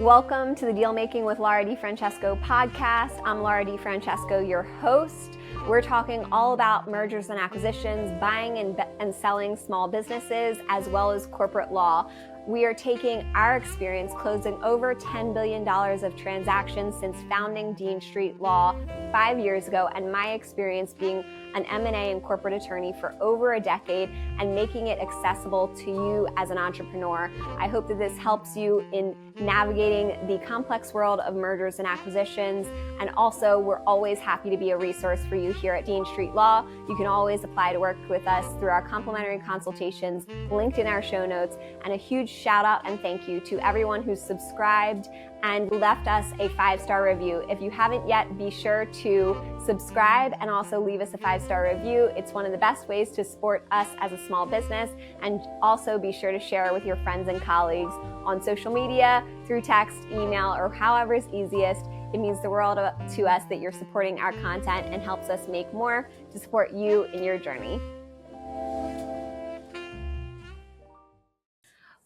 Welcome to the Dealmaking with Laura DiFrancesco podcast. I'm Laura DiFrancesco, your host. We're talking all about mergers and acquisitions, buying and selling small businesses, as well as corporate law. We are taking our experience closing over $10 billion of transactions since founding Dean Street Law 5 years ago, and my experience being an M&A and corporate attorney for over a decade and making it accessible to you as an entrepreneur. I hope that this helps you in navigating the complex world of mergers and acquisitions. And also, we're always happy to be a resource for you here at Dean Street Law. You can always apply to work with us through our complimentary consultations linked in our show notes. And a huge shout out and thank you to everyone who's subscribed and left us a 5-star review. If you haven't yet, be sure to subscribe and also leave us a 5-star review. It's one of the best ways to support us as a small business. And also be sure to share with your friends and colleagues on social media, through text, email, or however is easiest. It means the world to us that you're supporting our content and helps us make more to support you in your journey.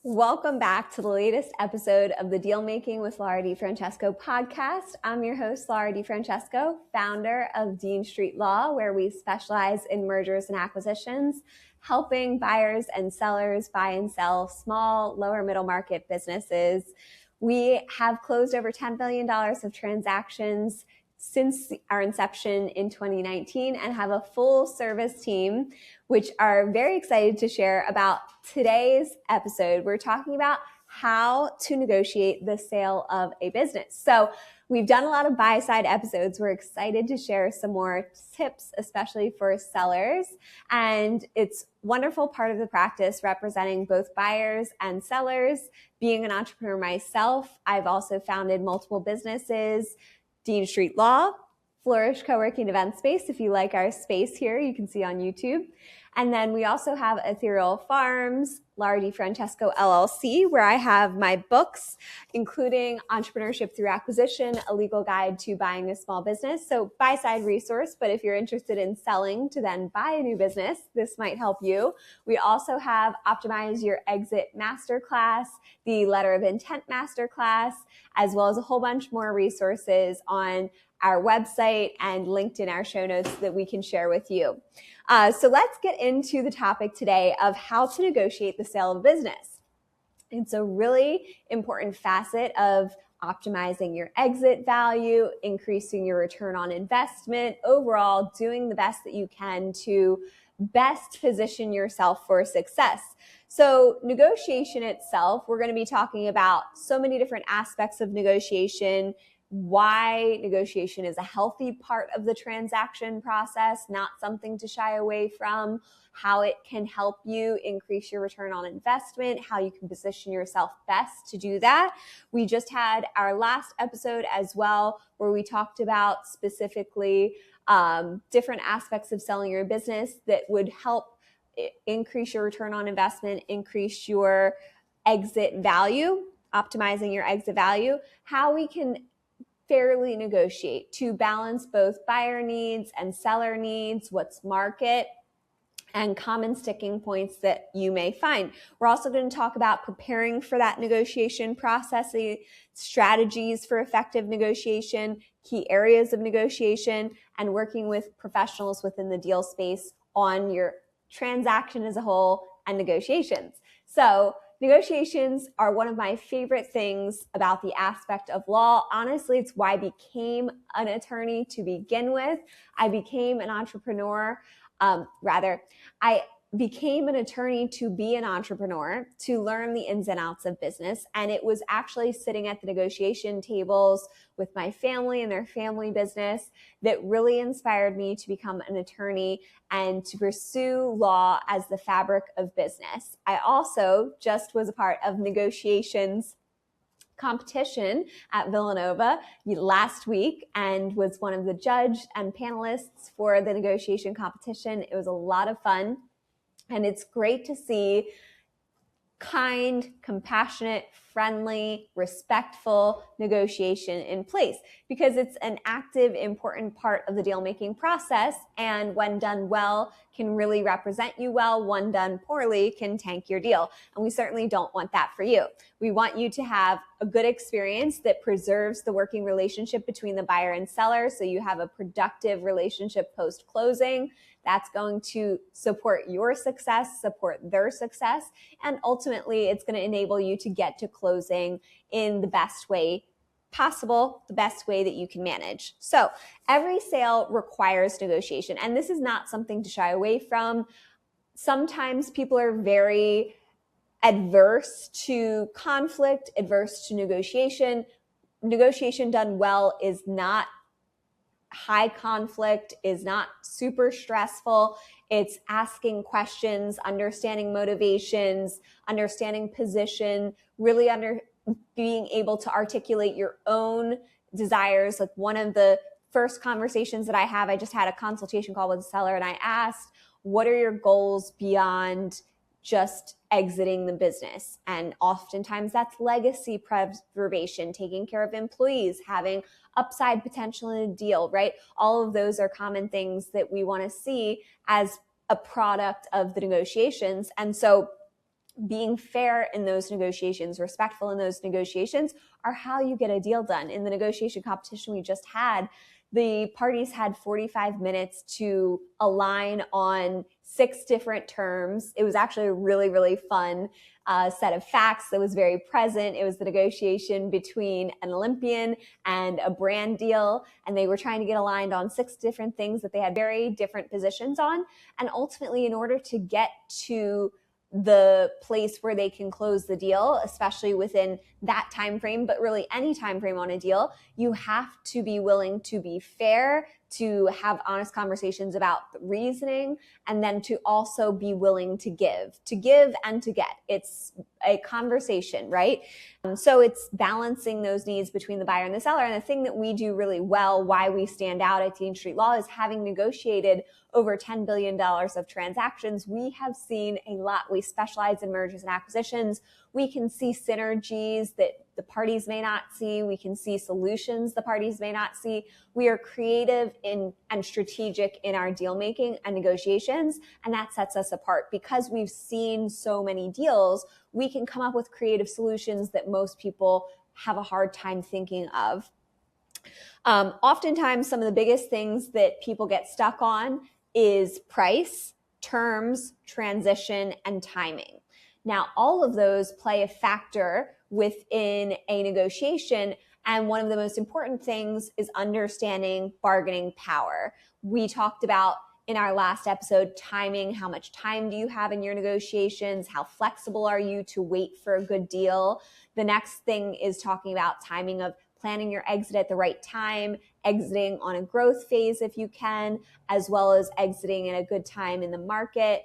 Welcome back to the latest episode of the Dealmaking with Laura DiFrancesco podcast. I'm your host, Laura DiFrancesco, founder of Dean Street Law, where we specialize in mergers and acquisitions, helping buyers and sellers buy and sell small, lower middle market businesses. We have closed over $10 billion of transactions since our inception in 2019 and have a full service team, which are very excited to share about today's episode. We're talking about how to negotiate the sale of a business. So we've done a lot of buy-side episodes. We're excited to share some more tips, especially for sellers. And it's a wonderful part of the practice representing both buyers and sellers. Being an entrepreneur myself, I've also founded multiple businesses. Dean Street Law, Flourish Co-working Event Space. If you like our space here, you can see on YouTube. And then we also have Ethereal Farms, Laura DiFrancesco LLC, where I have my books, including Entrepreneurship Through Acquisition, a legal guide to buying a small business. So buy-side resource, but if you're interested in selling to then buy a new business, this might help you. We also have Optimize Your Exit Masterclass, the Letter of Intent Masterclass, as well as a whole bunch more resources on our website and linked in our show notes that we can share with you. So let's get into the topic today of how to negotiate the sale of a business. It's a really important facet of optimizing your exit value, increasing your return on investment, overall doing the best that you can to best position yourself for success. So negotiation itself, we're going to be talking about so many different aspects of negotiation, why negotiation is a healthy part of the transaction process, not something to shy away from, how it can help you increase your return on investment, how you can position yourself best to do that. We just had our last episode as well, where we talked about specifically different aspects of selling your business that would help increase your return on investment, increase your exit value, optimizing your exit value, how we can fairly negotiate to balance both buyer needs and seller needs, what's market, and common sticking points that you may find. We're also going to talk about preparing for that negotiation process, strategies for effective negotiation, key areas of negotiation, and working with professionals within the deal space on your transaction as a whole and negotiations. So negotiations are one of my favorite things about the aspect of law. Honestly, it's why I became an attorney to begin with. I became an entrepreneur. I became an attorney to be an entrepreneur, to learn the ins and outs of business. And it was actually sitting at the negotiation tables with my family and their family business that really inspired me to become an attorney and to pursue law as the fabric of business. I also just was a part of negotiations competition at Villanova last week and was one of the judge and panelists for the negotiation competition. It was a lot of fun. And it's great to see kind, compassionate, friendly, respectful negotiation in place, because it's an active, important part of the deal-making process. And when done well, can really represent you well. When done poorly, can tank your deal. And we certainly don't want that for you. We want you to have a good experience that preserves the working relationship between the buyer and seller, so you have a productive relationship post-closing. That's going to support your success, support their success, and ultimately it's going to enable you to get to closing in the best way possible, the best way that you can manage. So every sale requires negotiation, and this is not something to shy away from. Sometimes people are very adverse to conflict, adverse to negotiation. Negotiation done well is not high conflict, is not super stressful. It's asking questions, understanding motivations, understanding position, really being able to articulate your own desires. Like one of the first conversations that I just had a consultation call with a seller, and I asked, what are your goals beyond just exiting the business? And oftentimes that's legacy preservation, taking care of employees, having upside potential in a deal, right? All of those are common things that we want to see as a product of the negotiations. And so being fair in those negotiations, respectful in those negotiations, are how you get a deal done. In the negotiation competition we just had, the parties had 45 minutes to align on 6 different terms. It was actually a really, really fun set of facts that was very present. It was the negotiation between an Olympian and a brand deal, and they were trying to get aligned on 6 different things that they had very different positions on. And ultimately, in order to get to the place where they can close the deal, especially within that time frame, but really any time frame on a deal, you have to be willing to be fair, to have honest conversations about the reasoning, and then to also be willing to give and to get. It's a conversation, right? So it's balancing those needs between the buyer and the seller. And the thing that we do really well, why we stand out at Dean Street Law, is having negotiated over $10 billion of transactions. We have seen a lot. We specialize in mergers and acquisitions. We can see synergies that the parties may not see. We can see solutions the parties may not see. We are creative and strategic in our deal making and negotiations, and that sets us apart. Because we've seen so many deals, we can come up with creative solutions that most people have a hard time thinking of. Oftentimes, some of the biggest things that people get stuck on is price, terms, transition, and timing. Now, all of those play a factor within a negotiation, and one of the most important things is understanding bargaining power. We talked about in our last episode timing. How much time do you have in your negotiations? How flexible are you to wait for a good deal? The next thing is talking about timing of planning your exit at the right time, exiting on a growth phase if you can, as well as exiting at a good time in the market.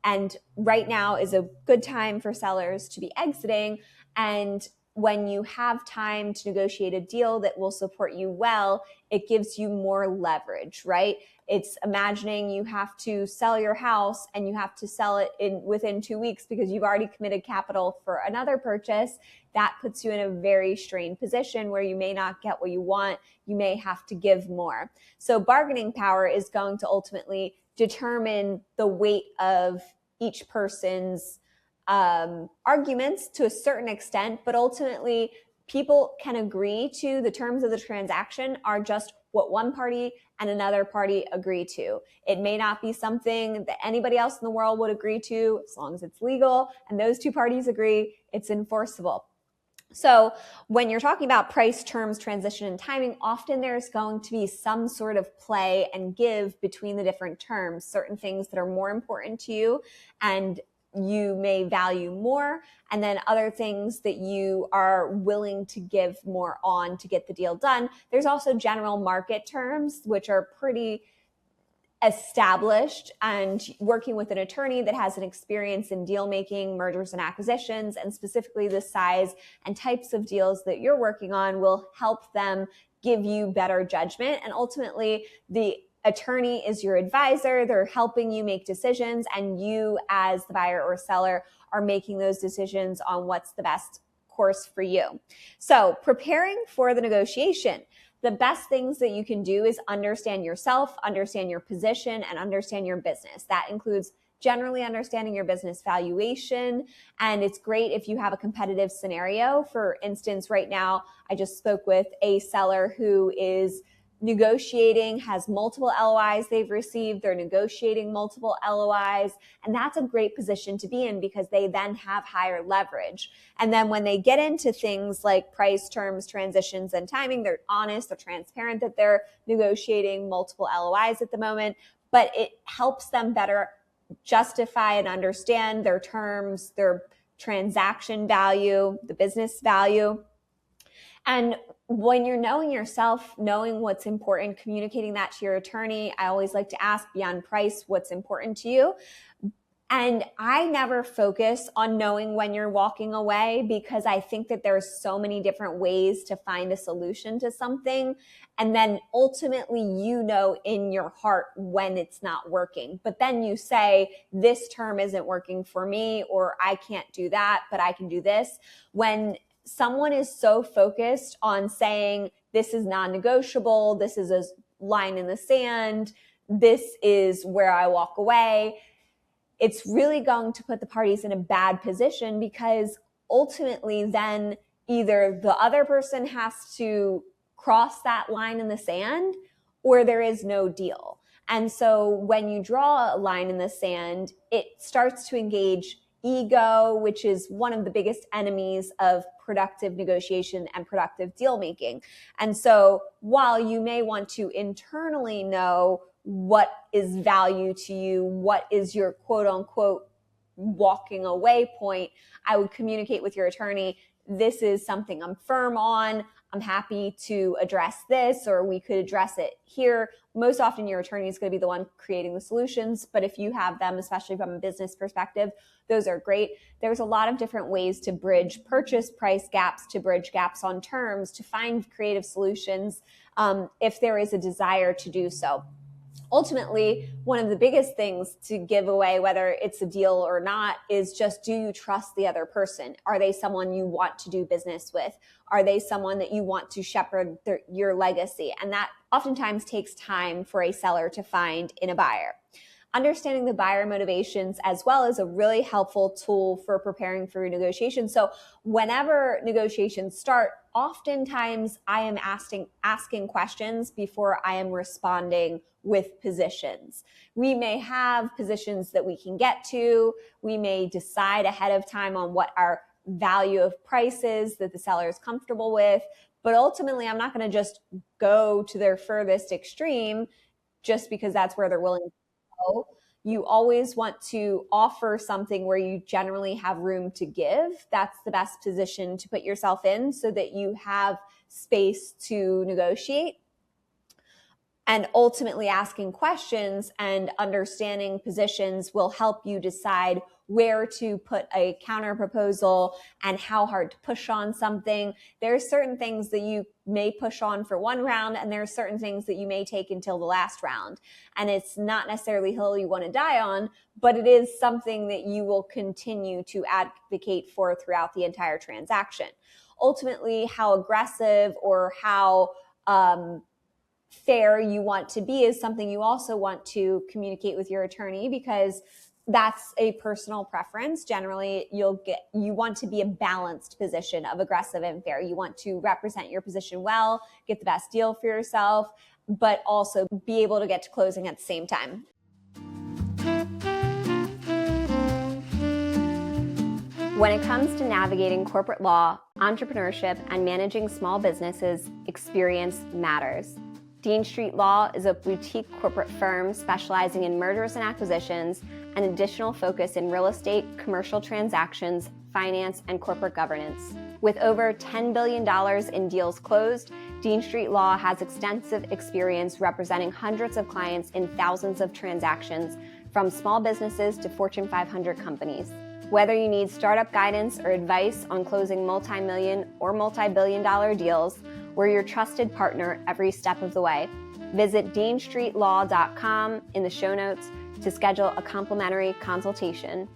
And right now is a good time for sellers to be exiting. And when you have time to negotiate a deal that will support you well, it gives you more leverage, right? It's imagining you have to sell your house and you have to sell it within 2 weeks because you've already committed capital for another purchase. That puts you in a very strained position where you may not get what you want. You may have to give more. So bargaining power is going to ultimately determine the weight of each person's arguments to a certain extent, but ultimately people can agree to the terms of the transaction are just what one party and another party agree to. It may not be something that anybody else in the world would agree to. As long as it's legal and those two parties agree, it's enforceable. So when you're talking about price, terms, transition, and timing, often there's going to be some sort of play and give between the different terms, certain things that are more important to you and you may value more, and then other things that you are willing to give more on to get the deal done. There's also general market terms, which are pretty established, and working with an attorney that has an experience in deal making, mergers and acquisitions, and specifically the size and types of deals that you're working on will help them give you better judgment. And ultimately, the attorney is your advisor. They're helping you make decisions, and you as the buyer or seller are making those decisions on what's the best course for you. So preparing for the negotiation, the best things that you can do is understand yourself, understand your position, and understand your business. That includes generally understanding your business valuation. And it's great if you have a competitive scenario. For instance, right now, I just spoke with a seller who is negotiating, has multiple LOIs they've received. They're negotiating multiple LOIs. And that's a great position to be in because they then have higher leverage. And then when they get into things like price, terms, transitions, and timing, they're honest, they're transparent that they're negotiating multiple LOIs at the moment, but it helps them better justify and understand their terms, their transaction value, the business value. And when you're knowing yourself, knowing what's important, communicating that to your attorney, I always like to ask beyond price, what's important to you? And I never focus on knowing when you're walking away because I think that there's so many different ways to find a solution to something. And then ultimately, you know in your heart when it's not working. But then you say, this term isn't working for me, or I can't do that, but I can do this. When someone is so focused on saying, this is non-negotiable, this is a line in the sand, this is where I walk away, it's really going to put the parties in a bad position because ultimately then either the other person has to cross that line in the sand or there is no deal. And so when you draw a line in the sand, it starts to engage ego, which is one of the biggest enemies of productive negotiation and productive deal making. And so while you may want to internally know what is value to you, what is your quote unquote walking away point, I would communicate with your attorney, this is something I'm firm on. I'm happy to address this, or we could address it here. Most often your attorney is going to be the one creating the solutions, but if you have them, especially from a business perspective, those are great. There's a lot of different ways to bridge purchase price gaps, to bridge gaps on terms, to find creative solutions if there is a desire to do so. Ultimately, one of the biggest things to give away, whether it's a deal or not, is just, do you trust the other person? Are they someone you want to do business with? Are they someone that you want to shepherd your legacy? And that oftentimes takes time for a seller to find in a buyer. Understanding the buyer motivations as well is a really helpful tool for preparing for negotiations. So whenever negotiations start, oftentimes I am asking questions before I am responding with positions. We may have positions that we can get to. We may decide ahead of time on what our value of price is that the seller is comfortable with. But ultimately, I'm not going to just go to their furthest extreme just because that's where they're willing to go. You always want to offer something where you generally have room to give. That's the best position to put yourself in so that you have space to negotiate. And ultimately asking questions and understanding positions will help you decide where to put a counter proposal and how hard to push on something. There are certain things that you may push on for one round, and there are certain things that you may take until the last round. And it's not necessarily a hill you want to die on, but it is something that you will continue to advocate for throughout the entire transaction. Ultimately, how aggressive or how fair you want to be is something you also want to communicate with your attorney, because that's a personal preference. Generally, you want to be a balanced position of aggressive and fair. You want to represent your position well, get the best deal for yourself, but also be able to get to closing at the same time. When it comes to navigating corporate law, entrepreneurship, and managing small businesses, experience matters. Dean Street Law is a boutique corporate firm specializing in mergers and acquisitions, and additional focus in real estate, commercial transactions, finance, and corporate governance. With over $10 billion in deals closed, Dean Street Law has extensive experience representing hundreds of clients in thousands of transactions, from small businesses to Fortune 500 companies. Whether you need startup guidance or advice on closing multi-million or multi-billion dollar deals, we're your trusted partner every step of the way. Visit deanstreetlaw.com in the show notes to schedule a complimentary consultation.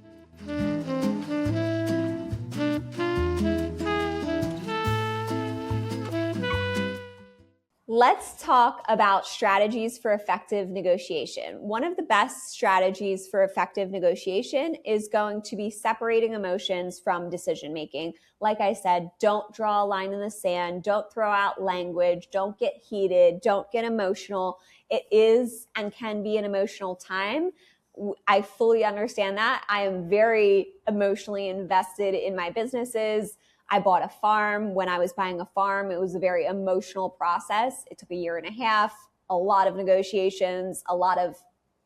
Let's talk about strategies for effective negotiation. One of the best strategies for effective negotiation is going to be separating emotions from decision making. Like I said, don't draw a line in the sand. Don't throw out language. Don't get heated. Don't get emotional. It is and can be an emotional time. I fully understand that. I am very emotionally invested in my businesses. I bought a farm. When I was buying a farm, it was a very emotional process. It took a year and a half, a lot of negotiations, a lot of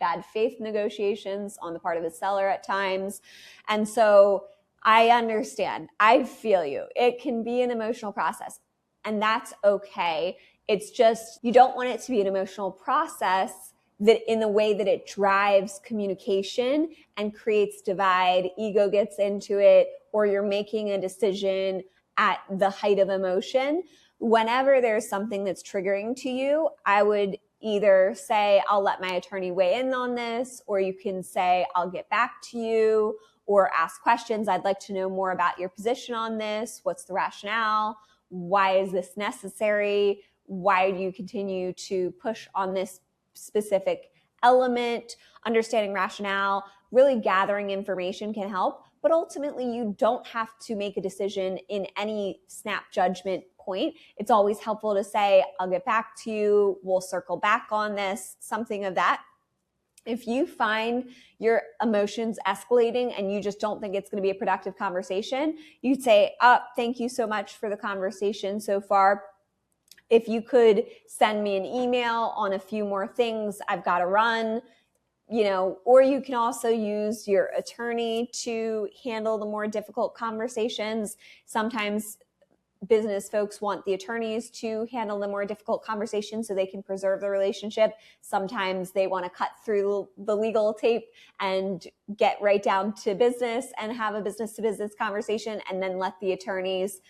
bad faith negotiations on the part of the seller at times. And so I understand. I feel you. It can be an emotional process, and that's okay. It's just you don't want it to be an emotional process that in the way that it drives communication and creates divide, ego gets into it, or you're making a decision at the height of emotion. Whenever there's something that's triggering to you, I would either say, I'll let my attorney weigh in on this, or you can say, I'll get back to you, or ask questions. I'd like to know more about your position on this. What's the rationale? Why is this necessary? Why do you continue to push on this specific element? Understanding rationale, really gathering information can help. But ultimately, you don't have to make a decision in any snap judgment point. It's always helpful to say, I'll get back to you. We'll circle back on this, something of that. If you find your emotions escalating and you just don't think it's going to be a productive conversation, you'd say, thank you so much for the conversation so far. If you could send me an email on a few more things, I've got to run. Or you can also use your attorney to handle the more difficult conversations. Sometimes business folks want the attorneys to handle the more difficult conversations so they can preserve the relationship. Sometimes they want to cut through the legal tape and get right down to business and have a business-to-business conversation and then let the attorneys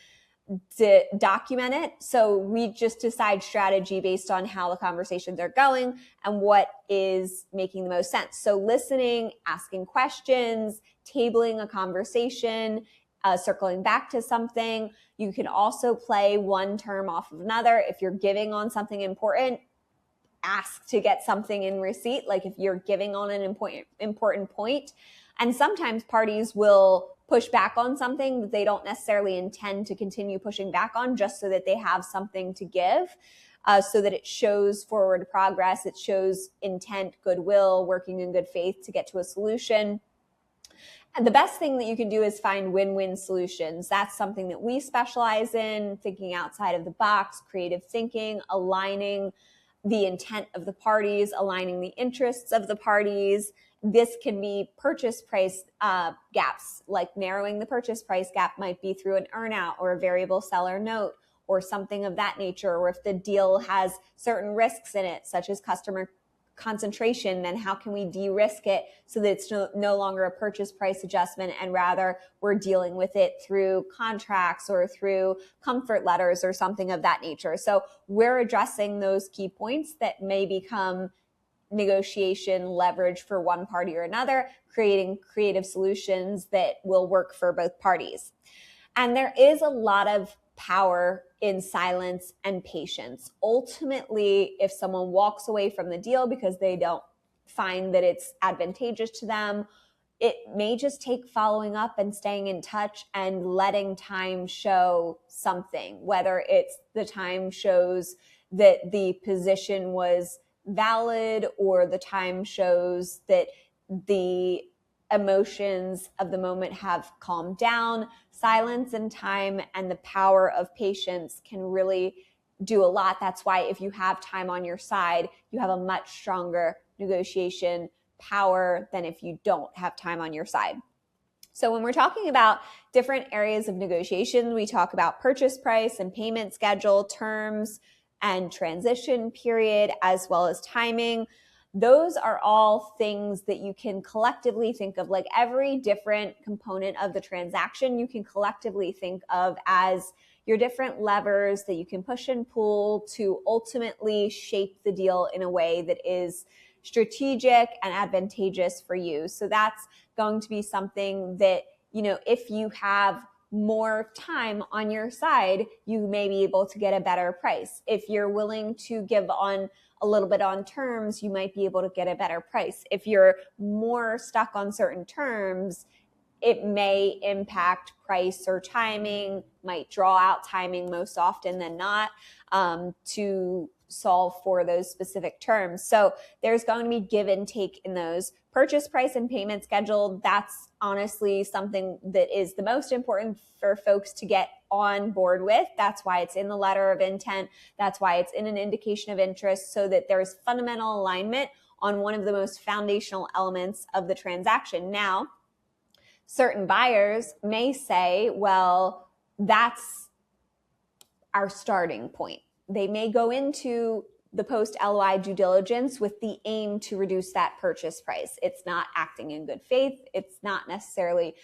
document it. So we just decide strategy based on how the conversations are going and what is making the most sense. So listening, asking questions, tabling a conversation, circling back to something. You can also play one term off of another. If you're giving on something important, ask to get something in receipt. Like if you're giving on an important point, and sometimes parties will push back on something that they don't necessarily intend to continue pushing back on, just so that they have something to give, so that it shows forward progress. It shows intent, goodwill, working in good faith to get to a solution. And the best thing that you can do is find win-win solutions. That's something that we specialize in, thinking outside of the box, creative thinking, aligning the intent of the parties, aligning the interests of the parties. This can be purchase price gaps, like narrowing the purchase price gap might be through an earnout or a variable seller note or something of that nature. Or if the deal has certain risks in it, such as customer concentration, then how can we de-risk it so that it's no longer a purchase price adjustment, and rather we're dealing with it through contracts or through comfort letters or something of that nature. So we're addressing those key points that may become negotiation leverage for one party or another, creating creative solutions that will work for both parties. And there is a lot of power in silence and patience. Ultimately, if someone walks away from the deal because they don't find that it's advantageous to them, it may just take following up and staying in touch and letting time show something, whether it's the time shows that the position was valid or the time shows that the emotions of the moment have calmed down. Silence and time and the power of patience can really do a lot. That's why if you have time on your side, you have a much stronger negotiation power than if you don't have time on your side. So when we're talking about different areas of negotiation, we talk about purchase price and payment schedule, terms and transition period, as well as timing. those are all things that you can collectively think of, like every different component of the transaction, you can collectively think of as your different levers that you can push and pull to ultimately shape the deal in a way that is strategic and advantageous for you. So that's going to be something that, if you have more time on your side, you may be able to get a better price. If you're willing to give on a little bit on terms, you might be able to get a better price. If you're more stuck on certain terms, it may impact price or timing, might draw out timing most often than not, to solve for those specific terms. So there's going to be give and take in those. Purchase price and payment schedule, that's honestly something that is the most important for folks to get on board with. That's why it's in the letter of intent. That's why it's in an indication of interest, so that there's fundamental alignment on one of the most foundational elements of the transaction. Now, certain buyers may say, well, that's our starting point. They may go into the post LOI due diligence with the aim to reduce that purchase price. It's not acting in good faith. It's not necessarily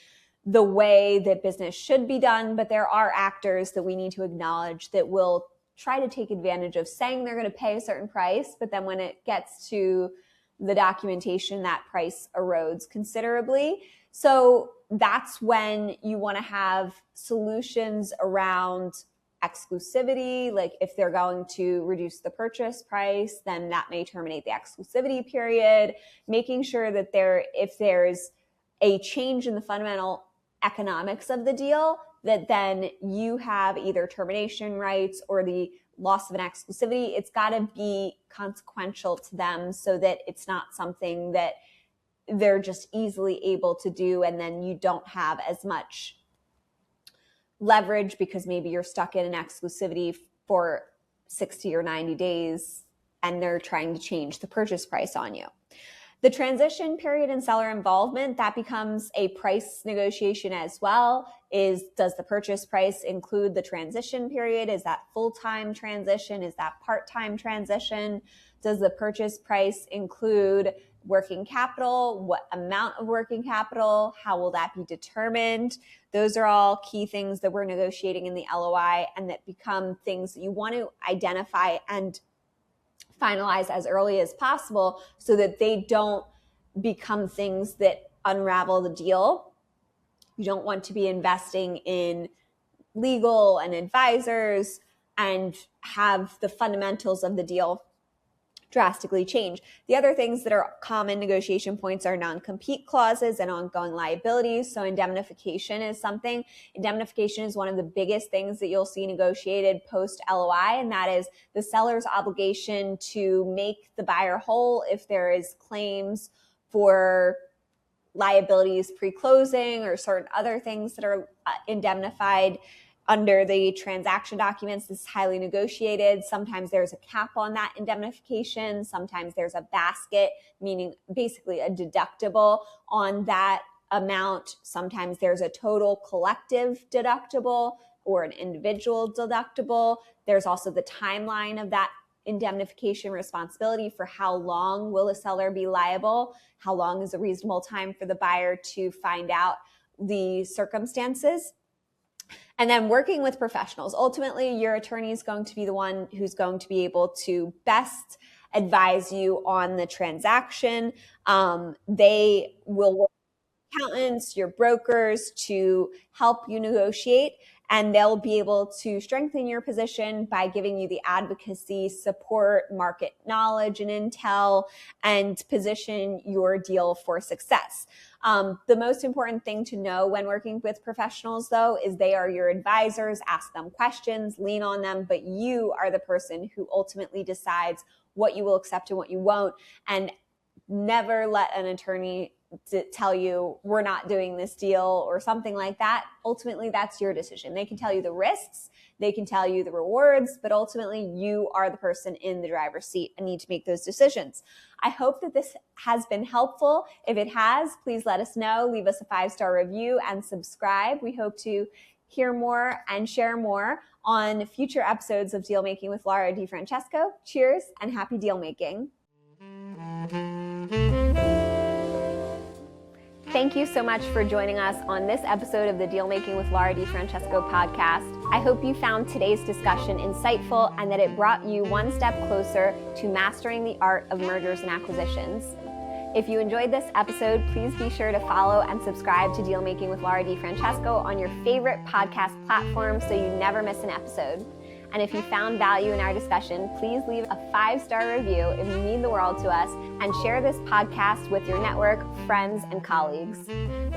the way that business should be done, but there are actors that we need to acknowledge that will try to take advantage of saying they're going to pay a certain price, but then when it gets to the documentation, that price erodes considerably. So that's when you want to have solutions around exclusivity. Like if they're going to reduce the purchase price, then that may terminate the exclusivity period, making sure that if there's a change in the fundamental economics of the deal, that then you have either termination rights or the loss of an exclusivity. It's got to be consequential to them so that it's not something that they're just easily able to do, and then you don't have as much leverage because maybe you're stuck in an exclusivity for 60 or 90 days and they're trying to change the purchase price on you. The transition period and seller involvement, that becomes a price negotiation as well. Does the purchase price include the transition period? Is that full-time transition? Is that part-time transition? Does the purchase price include working capital? What amount of working capital? How will that be determined? Those are all key things that we're negotiating in the LOI, and that become things that you want to identify and finalize as early as possible so that they don't become things that unravel the deal. You don't want to be investing in legal and advisors and have the fundamentals of the deal drastically change. The other things that are common negotiation points are non-compete clauses and ongoing liabilities. So indemnification is something. Indemnification is one of the biggest things that you'll see negotiated post LOI, and that is the seller's obligation to make the buyer whole if there is claims for liabilities pre-closing or certain other things that are indemnified under the transaction documents. This is highly negotiated. Sometimes there's a cap on that indemnification. Sometimes there's a basket, meaning basically a deductible on that amount. Sometimes there's a total collective deductible or an individual deductible. There's also the timeline of that indemnification responsibility for how long will a seller be liable, how long is a reasonable time for the buyer to find out the circumstances. And then working with professionals. Ultimately, your attorney is going to be the one who's going to be able to best advise you on the transaction. They will work with accountants, your brokers, to help you negotiate, and they'll be able to strengthen your position by giving you the advocacy, support, market knowledge and intel, and position your deal for success. The most important thing to know when working with professionals, though, is they are your advisors. Ask them questions, lean on them, but you are the person who ultimately decides what you will accept and what you won't. And never let an attorney tell you we're not doing this deal or something like that. Ultimately, that's your decision. They can tell you the risks, they can tell you the rewards, but ultimately you are the person in the driver's seat and need to make those decisions. I hope that this has been helpful. If it has, please let us know. Leave us a 5-star review and subscribe. We hope to hear more and share more on future episodes of Deal Making with Laura DiFrancesco. Cheers and happy deal making. Thank you so much for joining us on this episode of the Dealmaking with Laura DiFrancesco podcast. I hope you found today's discussion insightful and that it brought you one step closer to mastering the art of mergers and acquisitions. If you enjoyed this episode, please be sure to follow and subscribe to Dealmaking with Laura DiFrancesco on your favorite podcast platform so you never miss an episode. And if you found value in our discussion, please leave a 5-star review. It would mean the world to us, and share this podcast with your network, friends, and colleagues.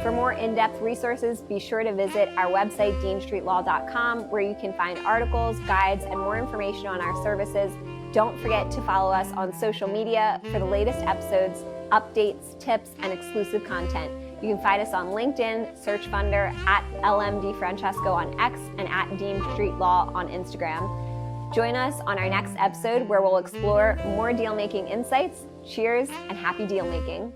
For more in-depth resources, be sure to visit our website, deanstreetlaw.com, where you can find articles, guides, and more information on our services. Don't forget to follow us on social media for the latest episodes, updates, tips, and exclusive content. You can find us on LinkedIn, Search Funder, at LMDFrancesco on X, and at Dean Street Law on Instagram. Join us on our next episode where we'll explore more deal-making insights. Cheers and happy deal-making.